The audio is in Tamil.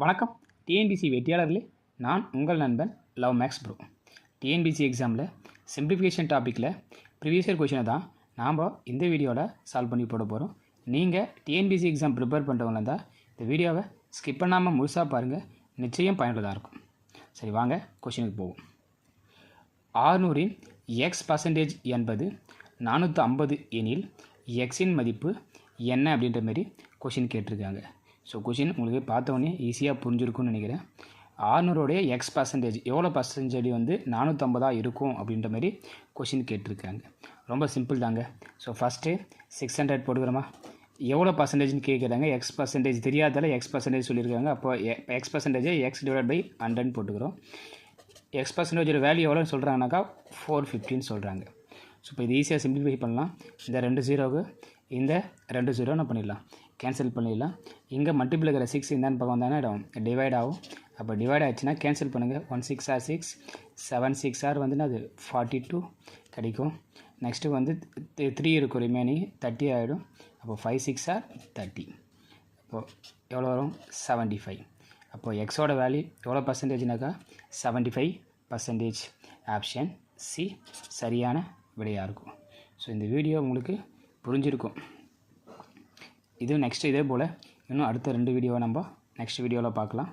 வணக்கம். டிஎன்பிசி வெற்றியாளர்களே, நான் உங்கள் நண்பன் லவ் மேக்ஸ் ப்ரோ. டிஎன்பிசி எக்ஸாமில் சிம்பிளிஃபிகேஷன் டாப்பிக்கில் ப்ரீவியஸ் இயர் கொஷினை தான் நாம் இந்த வீடியோவில் சால்வ் பண்ணி போட போகிறோம். நீங்கள் டிஎன்பிசி எக்ஸாம் ப்ரிப்பேர் பண்ணுறவங்களா இருந்தால் இந்த வீடியோவை ஸ்கிப் பண்ணாமல் முழுசாக பாருங்கள், நிச்சயம் பயனுள்ளதாக இருக்கும். சரி, வாங்க கொஷினுக்கு போவோம். 600 எக்ஸ் பர்சன்டேஜ் என்பது 450 எனில் எக்ஸின் மதிப்பு என்ன அப்படின்ற மாரி கொஷின் கேட்டிருக்காங்க. ஸோ கொஷின் உங்களுக்கு பார்த்தோன்னே ஈஸியாக புரிஞ்சிருக்கும்னு நினைக்கிறேன். 600 எக்ஸ் பர்சன்டேஜ் எவ்வளோ பர்சன்டேஜ் வந்து 450 இருக்கும் அப்படின்ற மாதிரி கொஷின் கேட்டிருக்காங்க. ரொம்ப சிம்பிள் தாங்க. ஸோ ஃபஸ்ட்டு 600 போட்டுக்கிறோமா, எவ்வளோ பர்சன்டேஜ்னு கேட்குறாங்க. எக்ஸ் பர்சன்டேஜ் தெரியாதால எக்ஸ் பர்சன்டேஜ் சொல்லியிருக்காங்க. அப்போ எக்ஸ் பர்சன்டேஜை எக்ஸ் டிவைட் பை 100 போட்டுக்கிறோம். எக்ஸ் பர்சன்டேஜோட வேல்யூ எவ்வளோன்னு சொல்கிறாங்கனாக்கா 450 சொல்கிறாங்க. ஸோ இப்போ இது ஈஸியாக சிம்பிளிஃபை பண்ணலாம். இந்த 2 0க்கு இந்த 2 0 நான் பண்ணிடலாம், கேன்சல் பண்ணிடலாம். இங்கே மல்டிபிள் இருக்கிற 6 இந்தான்னு பக்கம் வந்தாங்கன்னா டிவைட் ஆகும். அப்போ டிவைட் ஆகிடுச்சுன்னா கேன்சல் பண்ணுங்கள். 1 6 ஆர் 6, 7 6 ஆர் வந்துன்னா அது 42 கிடைக்கும். நெக்ஸ்ட்டு வந்து 3 இருக்கும், ரிமைனிங் 30 ஆகிடும். அப்போ 5 6 ஆர் 30. அப்போது எவ்வளோ வரும்? 75. அப்போது எக்ஸோட வேல்யூ எவ்வளோ பர்சன்டேஜ்னாக்கா 75%. ஆப்ஷன் சி சரியான விடையாக இருக்கும். ஸோ இந்த வீடியோ உங்களுக்கு புரிஞ்சிருக்கும். இது நெக்ஸ்ட்டு இதே போல் இன்னும் அடுத்த 2 வீடியோவை நம்ம நெக்ஸ்ட் வீடியோவில் பார்க்கலாம்.